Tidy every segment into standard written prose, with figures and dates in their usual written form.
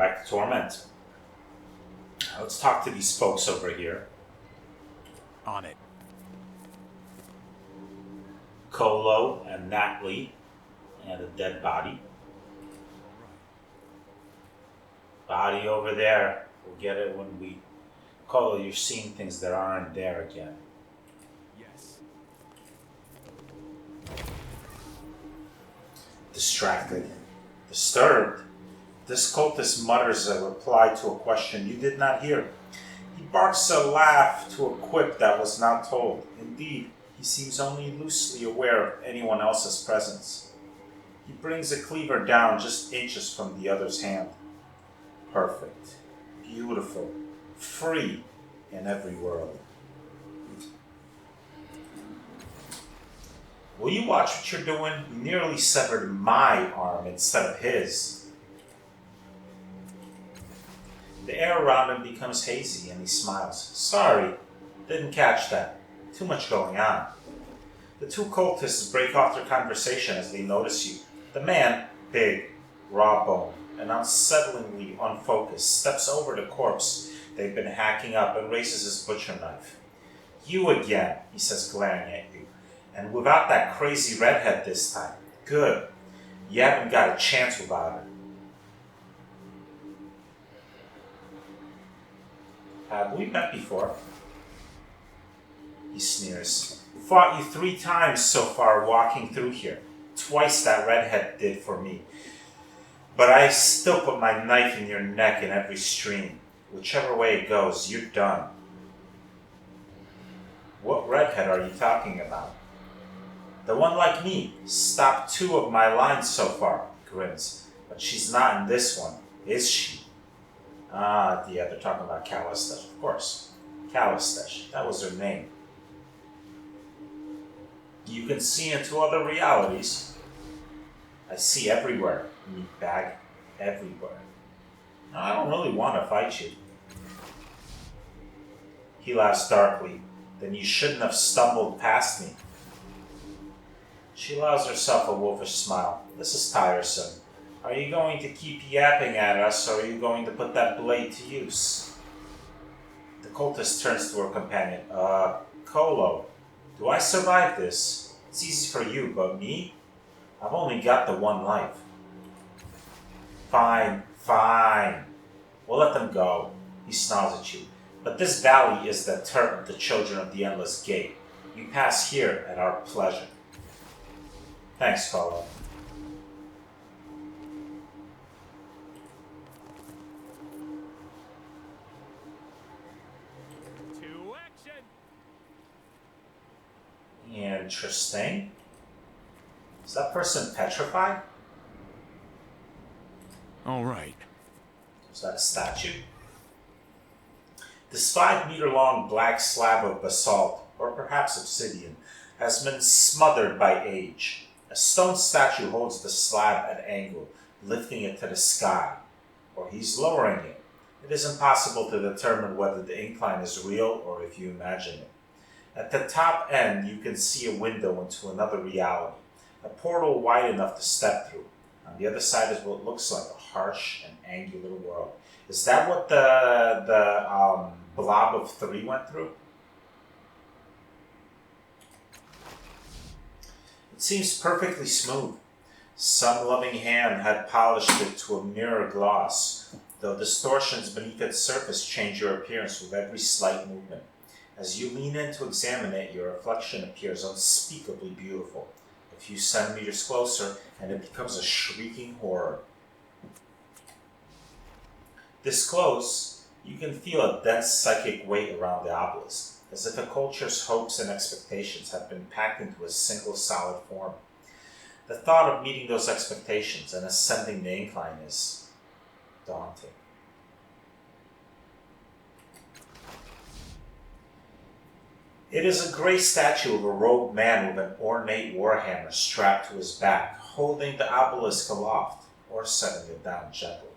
back to Torment. Let's talk to these folks over here. On it. Colo and Natalie and a dead body. Body over there. We'll get it when we... Colo, you're seeing things that aren't there again. Yes. Distracted. Disturbed. This cultist mutters a reply to a question you did not hear. He barks a laugh to a quip that was not told. Indeed, he seems only loosely aware of anyone else's presence. He brings a cleaver down just inches from the other's hand. Perfect. Beautiful. Free in every world. Will you watch what you're doing? You nearly severed my arm instead of his. The air around him becomes hazy and he smiles. Sorry, didn't catch that. Too much going on. The two cultists break off their conversation as they notice you. The man, big, raw boned, and unsettlingly unfocused, steps over the corpse they've been hacking up and raises his butcher knife. You again, he says, glaring at you. And without that crazy redhead this time. Good. You haven't got a chance without her. Have we met before? He sneers. Fought you 3 times so far walking through here. Twice that redhead did for me. But I still put my knife in your neck in every stream. Whichever way it goes, you're done. What redhead are you talking about? The one like me. Stopped 2 of my lines so far, grins. But she's not in this one, is she? Ah, yeah, they're talking about Calistesh, of course. Calistesh, that was her name. You can see into other realities. I see everywhere, meatbag, everywhere. Now, I don't really want to fight you. He laughs darkly. Then you shouldn't have stumbled past me. She allows herself a wolfish smile. This is tiresome. Are you going to keep yapping at us, or are you going to put that blade to use? The cultist turns to her companion. Colo, do I survive this? It's easy for you, but me? I've only got the 1 life. Fine. We'll let them go. He snarls at you. But this valley is the turf of the children of the Endless Gate. You pass here at our pleasure. Thanks, Colo. Interesting. Is that person petrified? All right. Is that a statue? This 5-meter-long black slab of basalt, or perhaps obsidian, has been smothered by age. A stone statue holds the slab at angle, lifting it to the sky, or he's lowering it. It is impossible to determine whether the incline is real or if you imagine it. At the top end, you can see a window into another reality, a portal wide enough to step through. On the other side is what looks like a harsh and angular world. Is that what the blob of 3 went through? It seems perfectly smooth. Some loving hand had polished it to a mirror gloss, though distortions beneath its surface change your appearance with every slight movement. As you lean in to examine it, your reflection appears unspeakably beautiful. A few centimeters closer, and it becomes a shrieking horror. This close, you can feel a dense psychic weight around the obelisk, as if a culture's hopes and expectations have been packed into a single solid form. The thought of meeting those expectations and ascending the incline is daunting. It is a gray statue of a robed man with an ornate warhammer strapped to his back, holding the obelisk aloft, or setting it down gently,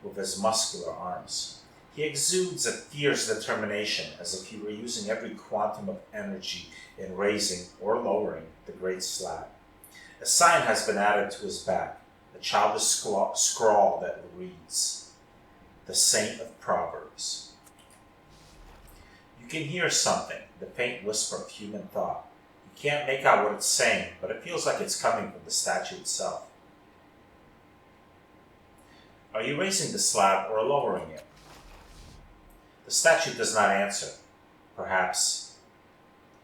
with his muscular arms. He exudes a fierce determination, as if he were using every quantum of energy in raising or lowering the great slab. A sign has been added to his back, a childish scrawl that reads, the saint of Proverbs. You can hear something, the faint whisper of human thought. You can't make out what it's saying, but it feels like it's coming from the statue itself. Are you raising the slab or lowering it? The statue does not answer. Perhaps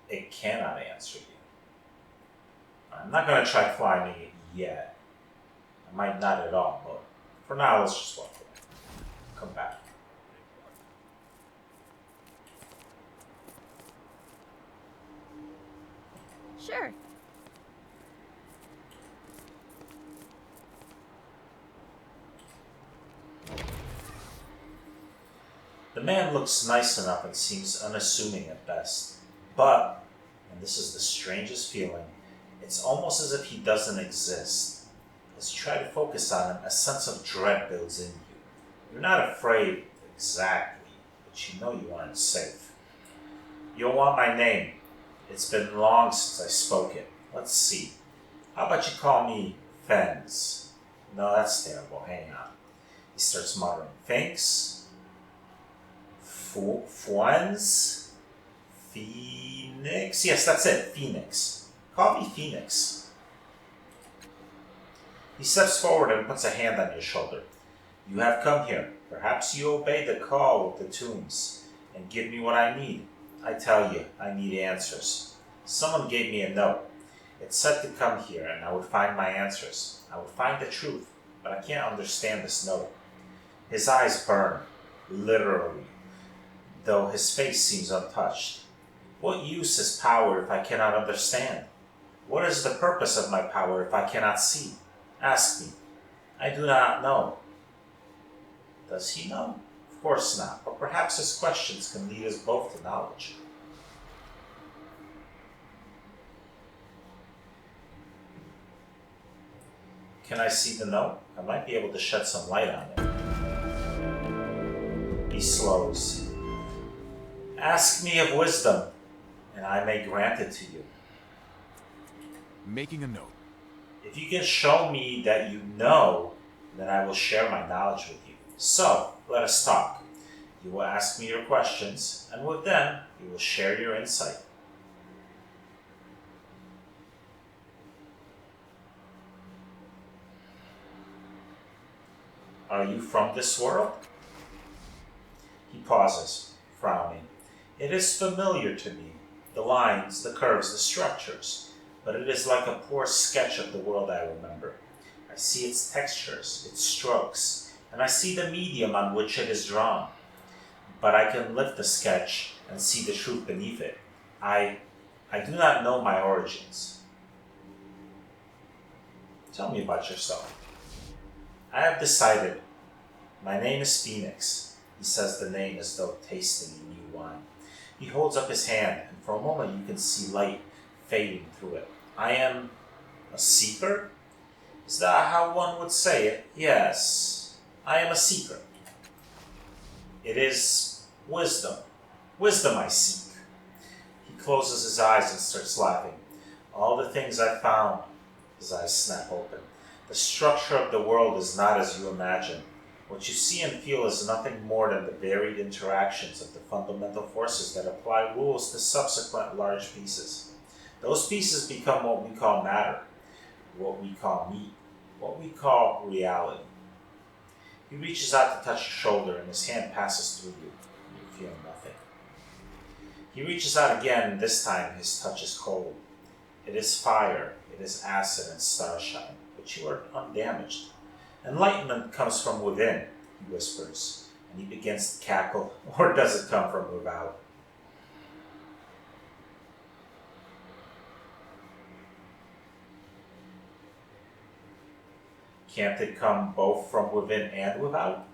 it cannot answer you. I'm not going to try climbing it yet. I might not at all, but for now, let's just walk away. Come back. Sure. The man looks nice enough and seems unassuming at best. But, and this is the strangest feeling, it's almost as if he doesn't exist. As you try to focus on him, a sense of dread builds in you. You're not afraid exactly, but you know you aren't safe. You'll want my name. It's been long since I spoke it. Let's see. How about you call me Fens? No, that's terrible. Hang on. He starts muttering. Finks? Fuens? Phoenix? Yes, that's it. Phoenix. Call me Phoenix. He steps forward and puts a hand on your shoulder. You have come here. Perhaps you obey the call with the tombs and give me what I need. I tell you, I need answers. Someone gave me a note. It said to come here and I would find my answers. I would find the truth, but I can't understand this note. His eyes burn, literally, though his face seems untouched. What use is power if I cannot understand? What is the purpose of my power if I cannot see? Ask me. I do not know. Does he know? Of course not, but perhaps his questions can lead us both to knowledge. Can I see the note? I might be able to shed some light on it. He slows. Ask me of wisdom, and I may grant it to you. Making a note. If you can show me that you know, then I will share my knowledge with you. So, let us talk. You will ask me your questions, and with them, you will share your insight. Are you from this world? He pauses, frowning. It is familiar to me, the lines, the curves, the structures, but it is like a poor sketch of the world I remember. I see its textures, its strokes, and I see the medium on which it is drawn. But I can lift the sketch and see the truth beneath it. I do not know my origins. Tell me about yourself. I have decided. My name is Phoenix. He says the name as though tasting a new wine. He holds up his hand, and for a moment you can see light fading through it. I am a seeker? Is that how one would say it? Yes, I am a seeker. It is wisdom. Wisdom I seek. He closes his eyes and starts laughing. All the things I found, his eyes snap open. The structure of the world is not as you imagine. What you see and feel is nothing more than the varied interactions of the fundamental forces that apply rules to subsequent large pieces. Those pieces become what we call matter, what we call meat, what we call reality. He reaches out to touch your shoulder and his hand passes through you. You feel nothing. He reaches out again, and this time his touch is cold. It is fire, it is acid and starshine, but you are undamaged. Enlightenment comes from within, he whispers, and he begins to cackle, or does it come from without? Can't it come both from within and without?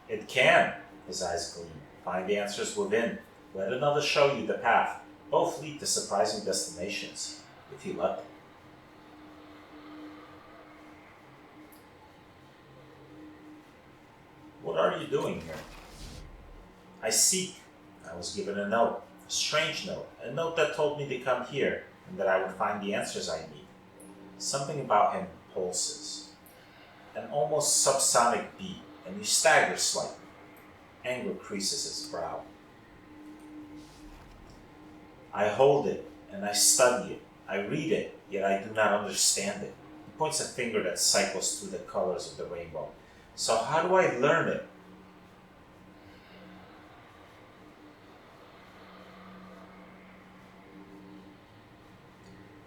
It can, his eyes gleam. Find answers within. Let another show you the path. Both lead to surprising destinations, if you let them. What are you doing here? I seek. I was given a note, a strange note, a note that told me to come here and that I would find the answers I need. Something about him pulses. An almost subsonic beat, and you stagger slightly. Anger creases his brow. I hold it, and I study it. I read it, yet I do not understand it. He points a finger that cycles through the colors of the rainbow. So how do I learn it?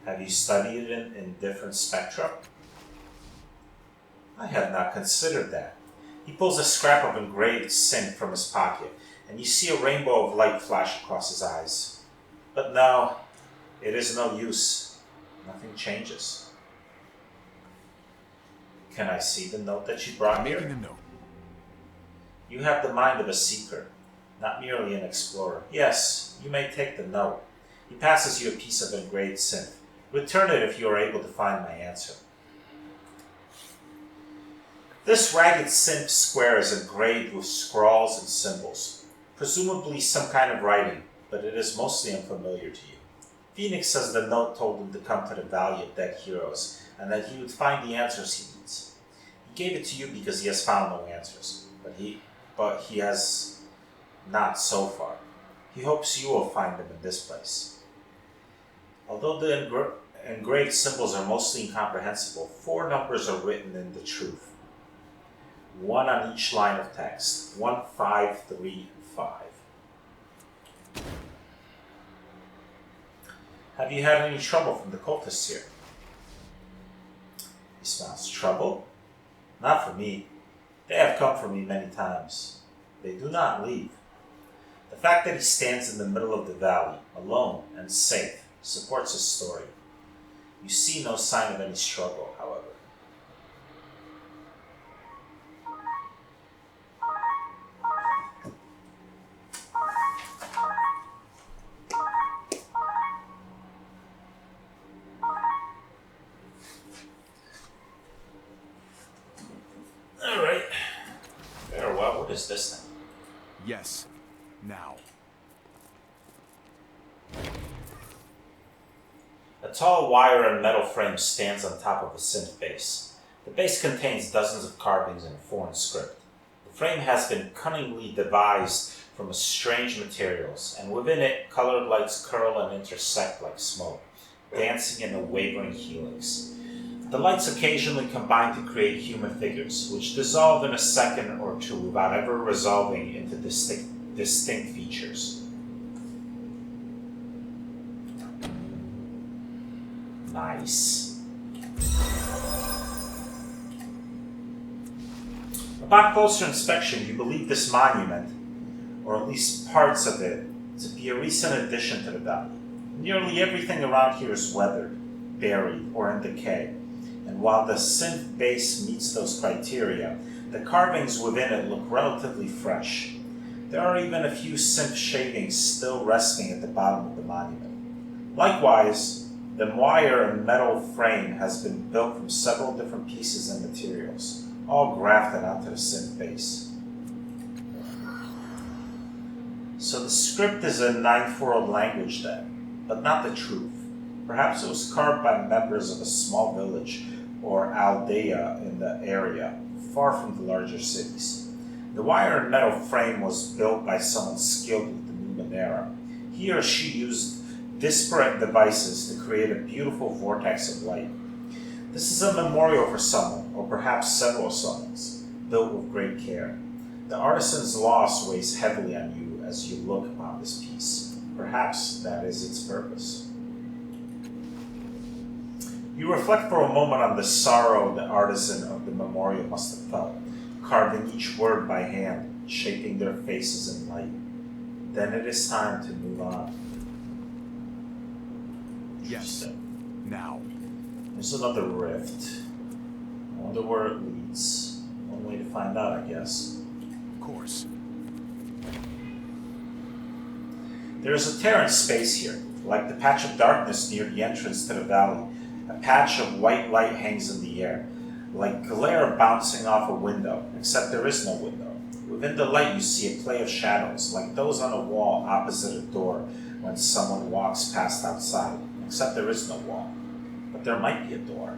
Have you studied it in different spectra? I have not considered that. He pulls a scrap of engraved synth from his pocket, and you see a rainbow of light flash across his eyes. But no, it is no use. Nothing changes. Can I see the note that you brought Making here? a note. You have the mind of a seeker, not merely an explorer. Yes, you may take the note. He passes you a piece of engraved synth. Return it if you are able to find my answer. This ragged synth square is engraved with scrawls and symbols, presumably some kind of writing, but it is mostly unfamiliar to you. Phoenix says the note told him to come to the Valley of Dead Heroes, and that he would find the answers he needs. He gave it to you because he has found no answers, but he has not so far. He hopes you will find them in this place. Although the engraved symbols are mostly incomprehensible, 4 numbers are written in the truth. 1 on each line of text. 1, 5, 3, and 5. Have you had any trouble from the cultists here? He smiles. Trouble? Not for me. They have come for me many times. They do not leave. The fact that he stands in the middle of the valley, alone and safe, supports his story. You see no sign of any struggle, however. Alright. Very well. What is this thing? Yes. Now. A tall wire and metal frame stands on top of a synth base. The base contains dozens of carvings in foreign script. The frame has been cunningly devised from strange materials, and within it, colored lights curl and intersect like smoke, dancing in a wavering helix. The lights occasionally combine to create human figures, which dissolve in a second or two without ever resolving into distinct features. Nice. Upon closer inspection, you believe this monument, or at least parts of it, to be a recent addition to the valley. Nearly everything around here is weathered, buried, or in decay, and while the synth base meets those criteria, the carvings within it look relatively fresh. There are even a few synth shavings still resting at the bottom of the monument. Likewise, the wire and metal frame has been built from several different pieces and materials, all grafted onto the synth base. So the script is a 9th world language then, but not the truth. Perhaps it was carved by members of a small village or aldea in the area, far from the larger cities. The wire and metal frame was built by someone skilled with the Numenera. He or she used disparate devices to create a beautiful vortex of light. This is a memorial for someone, or perhaps several summons, built with great care. The artisan's loss weighs heavily on you as you look upon this piece. Perhaps that is its purpose. You reflect for a moment on the sorrow the artisan of the memorial must have felt, carving each word by hand, shaping their faces in light. Then it is time to move on. Yes. Now. There's another rift. I wonder where it leads. One way to find out, I guess. Of course. There is a Terran space here, like the patch of darkness near the entrance to the valley. A patch of white light hangs in the air, like glare bouncing off a window, except there is no window. Within the light you see a play of shadows, like those on a wall opposite a door when someone walks past outside, except there is no wall. But there might be a door.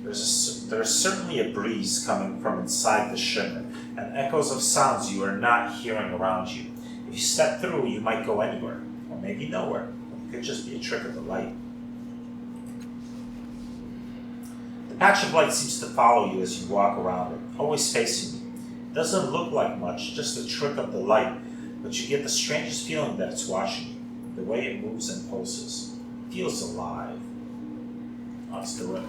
There's certainly a breeze coming from inside the ship, and echoes of sounds you are not hearing around you. If you step through, you might go anywhere, or maybe nowhere. It could just be a trick of the light. The patch of light seems to follow you as you walk around it, always facing you. It doesn't look like much, just a trick of the light, but you get the strangest feeling that it's watching you. The way it moves and pulses. It feels alive. Let's do it.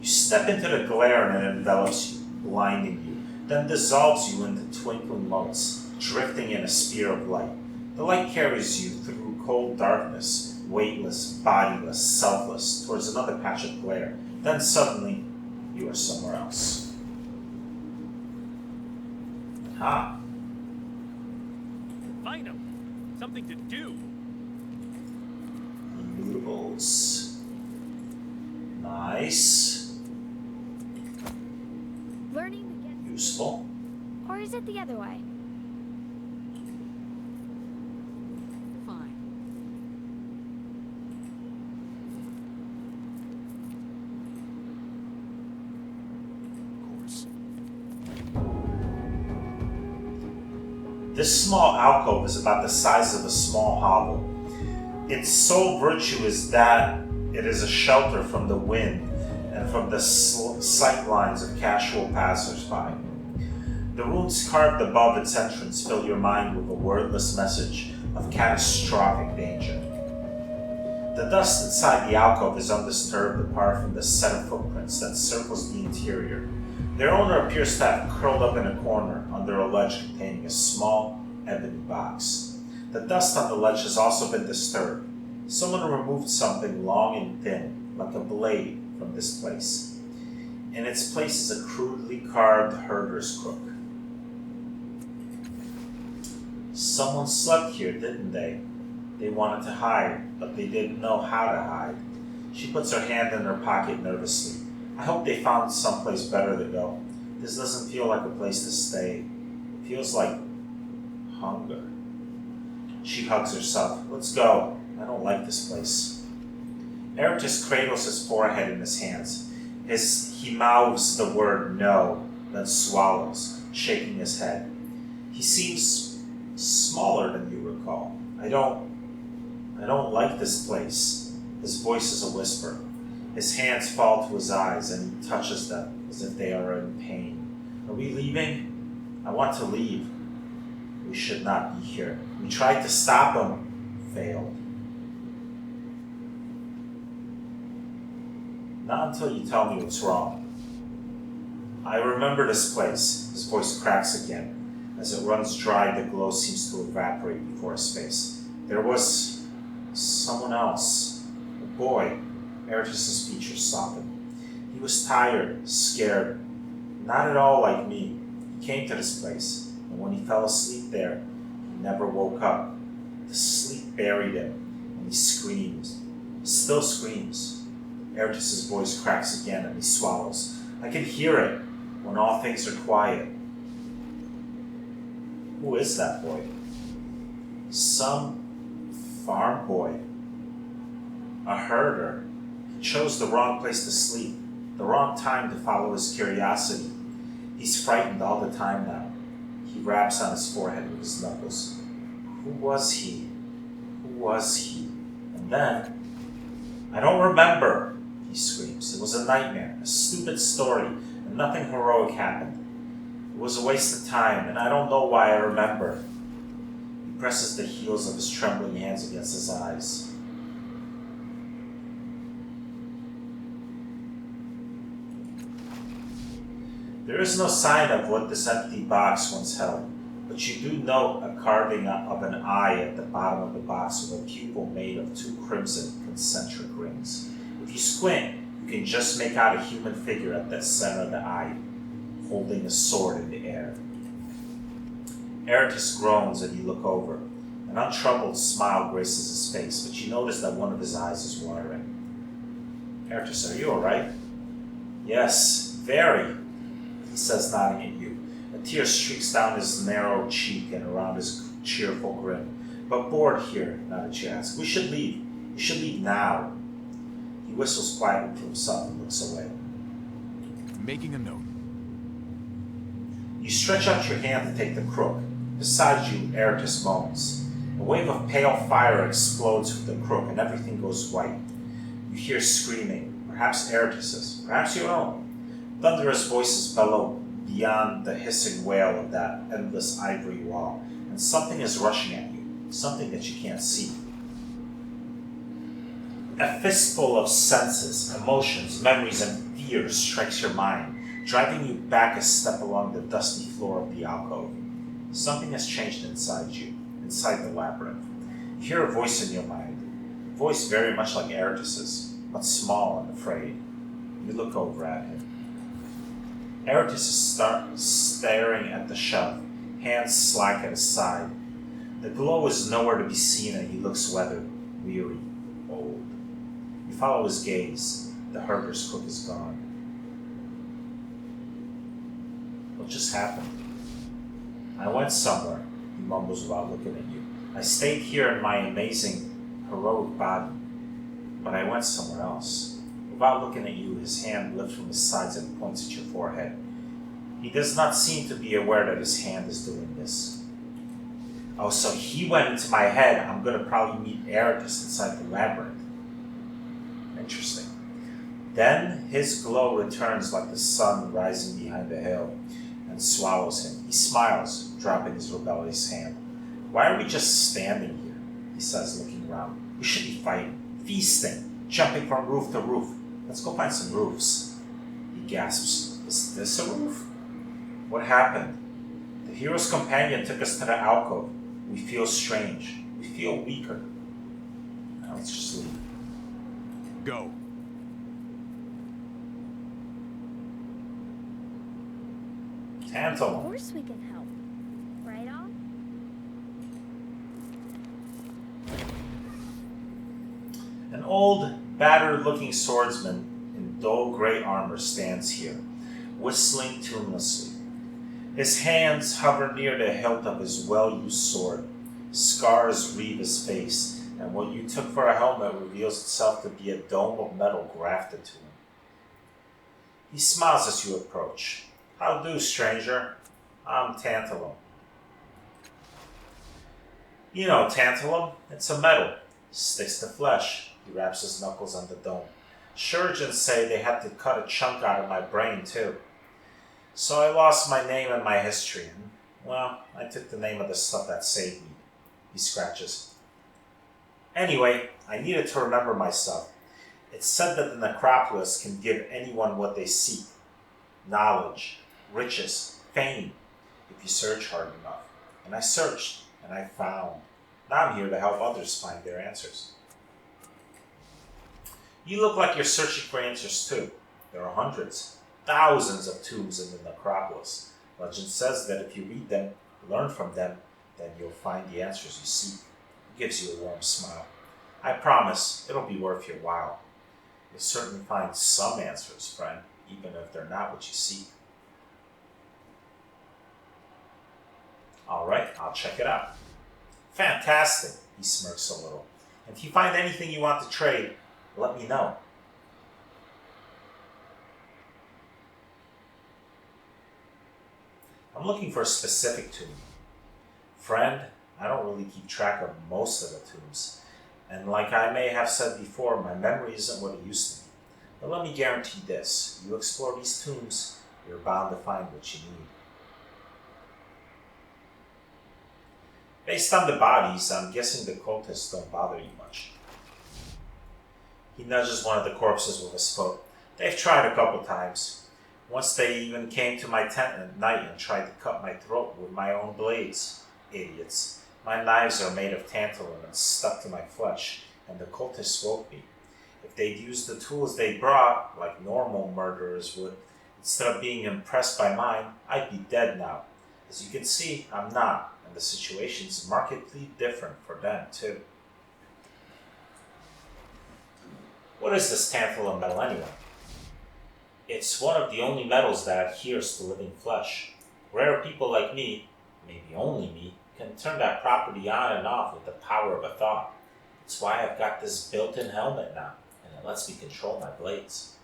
You step into the glare and it envelops you, blinding you, then dissolves you into twinkling motes, drifting in a sphere of light. The light carries you through cold darkness, weightless, bodiless, selfless, towards another patch of glare. Then suddenly, you are somewhere else. Ah. Find them. Something to do. Noodles. Nice. Learning to get... Useful. Or is it the other way? Fine. Of course. This small alcove is about the size of a small hovel. Its sole virtue is that it is a shelter from the wind and from the sight lines of casual passers-by. The runes carved above its entrance fill your mind with a wordless message of catastrophic danger. The dust inside the alcove is undisturbed apart from the set of footprints that circles the interior. Their owner appears to have curled up in a corner under a ledge containing a small ebony box. The dust on the ledge has also been disturbed. Someone removed something long and thin, like a blade, from this place. In its place is a crudely carved herder's crook. Someone slept here, didn't they? They wanted to hide, but they didn't know how to hide. She puts her hand in her pocket nervously. I hope they found someplace better to go. This doesn't feel like a place to stay. It feels like hunger. She hugs herself. Let's go. I don't like this place. Eratus cradles his forehead in his hands. He mouths the word no, then swallows, shaking his head. He seems smaller than you recall. I don't like this place. His voice is a whisper. His hands fall to his eyes and he touches them as if they are in pain. Are we leaving? I want to leave. We should not be here. We tried to stop him. Failed. Not until you tell me what's wrong. I remember this place. His voice cracks again. As it runs dry, the glow seems to evaporate before his face. There was someone else. A boy. Eratus' features softened. He was tired, scared. Not at all like me. He came to this place, and when he fell asleep there, he never woke up. The sleep buried him, and he screams. Still screams. Eratus' voice cracks again, and he swallows. I can hear it when all things are quiet. Who is that boy? Some farm boy. A herder. He chose the wrong place to sleep, the wrong time to follow his curiosity. He's frightened all the time now. He raps on his forehead with his knuckles. Who was he? Who was he? And then, I don't remember, he screams. It was a nightmare, a stupid story, and nothing heroic happened. It was a waste of time, and I don't know why I remember. He presses the heels of his trembling hands against his eyes. There is no sign of what this empty box once held, but you do note a carving of an eye at the bottom of the box with a pupil made of two crimson concentric rings. If you squint, you can just make out a human figure at the center of the eye, holding a sword in the air. Eratus groans and you look over. An untroubled smile graces his face, but you notice that one of his eyes is watering. Eratus, are you alright? Yes, very, he says, nodding at you. A tear streaks down his narrow cheek and around his cheerful grin. But bored here, now that you ask. We should leave. We should leave now. He whistles quietly to himself and looks away. Making a note. You stretch out your hand to take the crook. Beside you, Eratus moans. A wave of pale fire explodes with the crook, and everything goes white. You hear screaming, perhaps Eratus's, perhaps your own. Thunderous voices bellow beyond the hissing wail of that endless ivory wall, and something is rushing at you, something that you can't see. A fistful of senses, emotions, memories, and fears strikes your mind, driving you back a step along the dusty floor of the alcove. Something has changed inside you, inside the labyrinth. You hear a voice in your mind, a voice very much like Eratus's, but small and afraid. You look over at him. Eratus is staring at the shelf, hands slack at his side. The glow is nowhere to be seen, and he looks weathered, weary, old. You follow his gaze. The herder's cook is gone. What just happened? I went somewhere, he mumbles without looking at you. I stayed here in my amazing, heroic body, but I went somewhere else. Without looking at you, his hand lifts from his sides and points at your forehead. He does not seem to be aware that his hand is doing this. Oh, so he went into my head. I'm going to probably meet Eratus inside the labyrinth. Interesting. Then his glow returns like the sun rising behind the hill and swallows him. He smiles, dropping his rebellious hand. Why are we just standing here? He says, looking around. We should be fighting, feasting, jumping from roof to roof. Let's go find some roofs. He gasps. Is this a roof? What happened? The hero's companion took us to the alcove. We feel strange. We feel weaker. Now let's just leave. Go. Of Tantalum. course we can help. Right on? An old, battered-looking swordsman in dull gray armor stands here, whistling tunelessly. His hands hover near the hilt of his well-used sword. Scars wreathe his face, and what you took for a helmet reveals itself to be a dome of metal grafted to him. He smiles as you approach. How do, stranger? I'm Tantalum. You know Tantalum? It's a metal. Sticks to flesh. He wraps his knuckles on the dome. Surgeons say they had to cut a chunk out of my brain, too. So I lost my name and my history, and, well, I took the name of the stuff that saved me. He scratches. Anyway, I needed to remember myself. It's said that the necropolis can give anyone what they seek. Knowledge, riches, fame, if you search hard enough. And I searched, and I found. Now I'm here to help others find their answers. You look like you're searching for answers too. There are hundreds, thousands of tombs in the necropolis. Legend says that if you read them, learn from them, then you'll find the answers you seek. It gives you a warm smile. I promise it'll be worth your while. You'll certainly find some answers, friend, even if they're not what you seek. All right, I'll check it out. Fantastic, he smirks a little. And if you find anything you want to trade, let me know. I'm looking for a specific tomb. Friend, I don't really keep track of most of the tombs. And like I may have said before, my memory isn't what it used to be. But let me guarantee this. You explore these tombs, you're bound to find what you need. Based on the bodies, I'm guessing the cultists don't bother you much. He nudges one of the corpses with his foot. They've tried a couple times. Once they even came to my tent at night and tried to cut my throat with my own blades. Idiots. My knives are made of tantalum and stuck to my flesh, and the cultists woke me. If they'd used the tools they brought, like normal murderers would, instead of being impressed by mine, I'd be dead now. As you can see, I'm not, and the situation's markedly different for them, too. What is this tantalum metal anyway? It's one of the only metals that adheres to living flesh. Rare people like me, maybe only me, can turn that property on and off with the power of a thought. It's why I've got this built-in helmet now, and and lets me control my blades.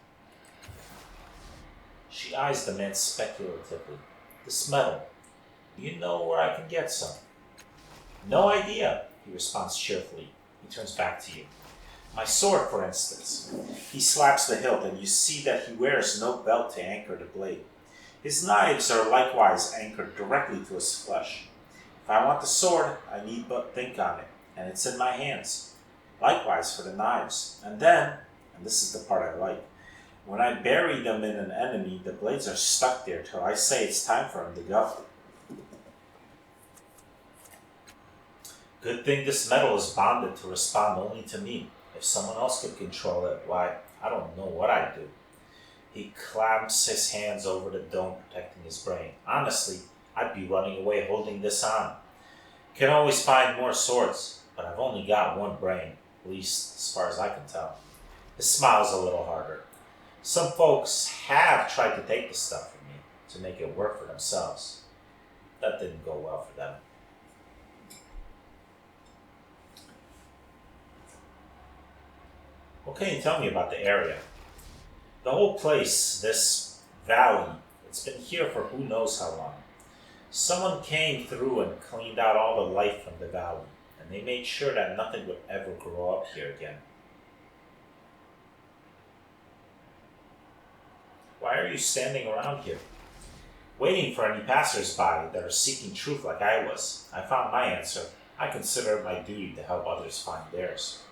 She eyes the man speculatively. This metal, do you know where I can get some? No idea, he responds cheerfully. He turns back to you. My sword, for instance. He slaps the hilt, and you see that he wears no belt to anchor the blade. His knives are likewise anchored directly to his flesh. If I want the sword, I need but think on it, and it's in my hands. Likewise for the knives. And then, and this is the part I like, when I bury them in an enemy, the blades are stuck there till I say it's time for him to go. Good thing this metal is bonded to respond only to me. If someone else could control it, why, I don't know what I'd do. He clamps his hands over the dome protecting his brain. Honestly, I'd be running away holding this on. Can always find more swords, but I've only got one brain, at least as far as I can tell. His smile's a little harder. Some folks have tried to take the stuff from me to make it work for themselves. That didn't go well for them. What can you tell me about the area? The whole place, this valley, it's been here for who knows how long. Someone came through and cleaned out all the life from the valley, and they made sure that nothing would ever grow up here again. Why are you standing around here? Waiting for any passers-by that are seeking truth like I was. I found my answer. I consider it my duty to help others find theirs.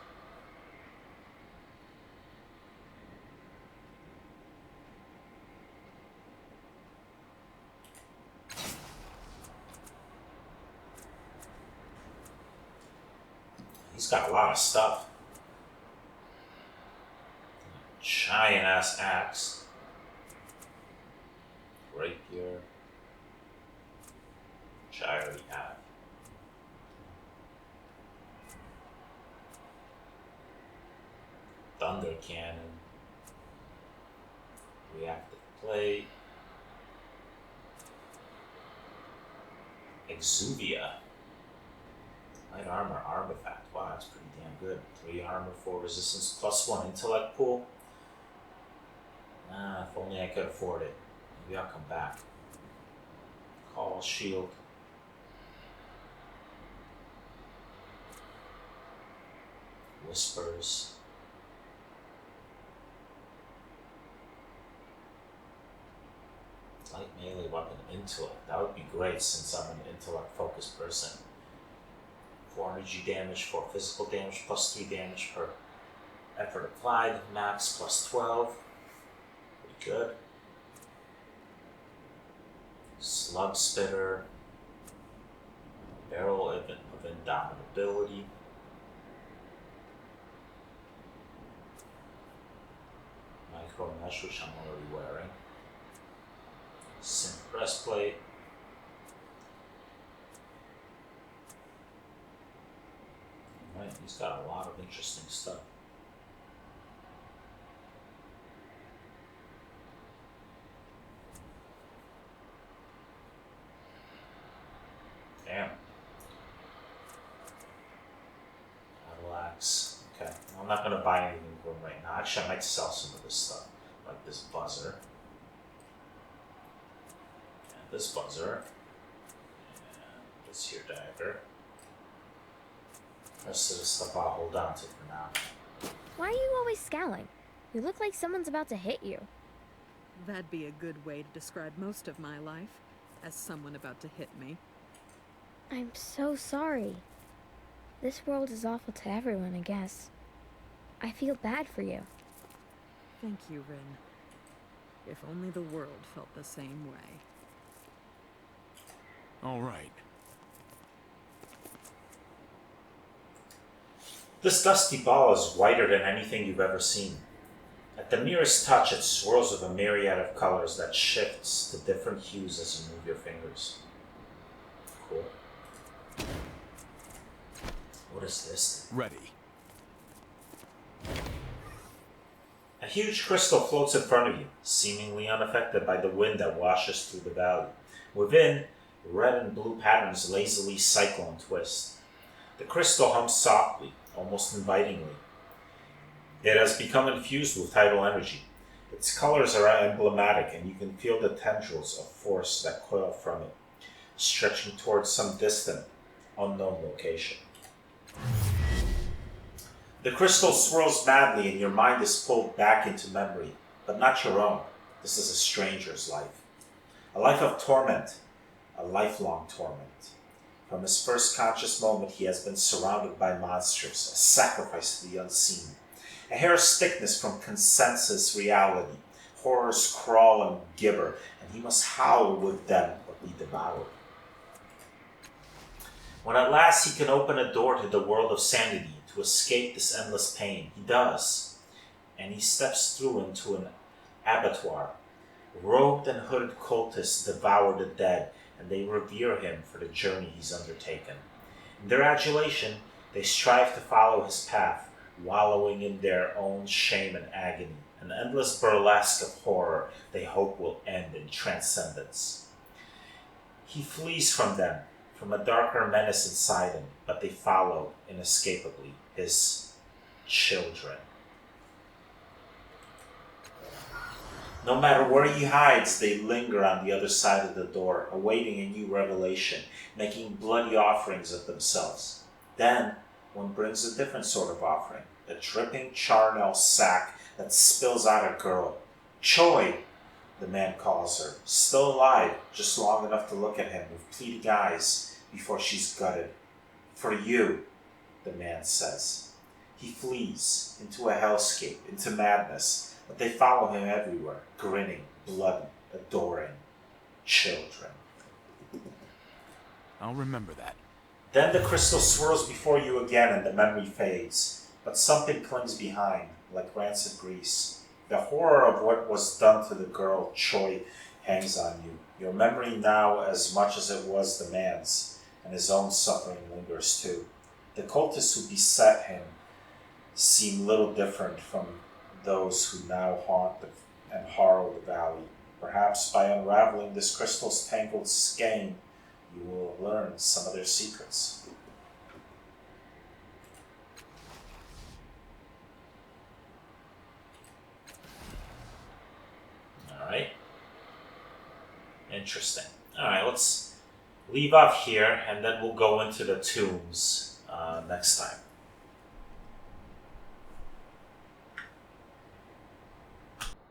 He's got a lot of stuff. Giant ass axe. Rapier. Which I already have. Thunder cannon. Reactive plate. Exuvia. Light armor artifact. Wow, that's pretty damn good. 3 armor, 4 resistance, +1 intellect pool. If only I could afford it. Maybe I'll come back. Call shield. Whispers. Light melee weapon intellect. That would be great since I'm an intellect focused person. 4 energy damage, 4 physical damage, +3 damage per effort applied, max +12. Pretty good. Slug Spitter. Barrel of Indomitability. Micro Mesh, which I'm already wearing. Synth Breastplate. Right, he's got a lot of interesting stuff. Damn. Battle axe. Okay, I'm not gonna buy anything from him right now. Actually, I might sell some of this stuff, like this buzzer, and this buzzer, and this here dagger. The rest of the stuff I'll hold on to for now. Why are you always scowling? You look like someone's about to hit you. That'd be a good way to describe most of my life, as someone about to hit me. I'm so sorry. This world is awful to everyone, I guess. I feel bad for you. Thank you, Rin. If only the world felt the same way. All right. This dusty ball is whiter than anything you've ever seen. At the merest touch, it swirls with a myriad of colors that shifts to different hues as you move your fingers. Cool. What is this? Ready. A huge crystal floats in front of you, seemingly unaffected by the wind that washes through the valley. Within, red and blue patterns lazily cycle and twist. The crystal hums softly, almost invitingly. It has become infused with tidal energy. Its colors are emblematic, and you can feel the tendrils of force that coil from it, stretching towards some distant, unknown location. The crystal swirls madly, and your mind is pulled back into memory, but not your own. This is a stranger's life. A life of torment, a lifelong torment. From his first conscious moment, he has been surrounded by monsters, a sacrifice to the unseen. A hair's thickness from consensus reality. Horrors crawl and gibber, and he must howl with them or be devoured. When at last he can open a door to the world of sanity, to escape this endless pain, he does. And he steps through into an abattoir. Robed and hooded cultists devour the dead, and they revere him for the journey he's undertaken. In their adulation, they strive to follow his path, wallowing in their own shame and agony, an endless burlesque of horror they hope will end in transcendence. He flees from them, from a darker menace inside him, but they follow inescapably, his children. No matter where he hides, they linger on the other side of the door, awaiting a new revelation, making bloody offerings of themselves. Then, one brings a different sort of offering, a dripping charnel sack that spills out a girl. Choi, the man calls her, still alive, just long enough to look at him with pleading eyes before she's gutted. For you, the man says. He flees into a hellscape, into madness, but they follow him everywhere, grinning, bloody, adoring children. I'll remember that. Then the crystal swirls before you again and the memory fades, but something clings behind, like rancid grease. The horror of what was done to the girl, Choi, hangs on you. Your memory now as much as it was the man's, and his own suffering lingers too. The cultists who beset him seem little different from those who now haunt and harrow the valley. Perhaps by unraveling this crystal's tangled skein, you will learn some of their secrets. Alright. Interesting. Alright, let's leave off here and then we'll go into the tombs next time.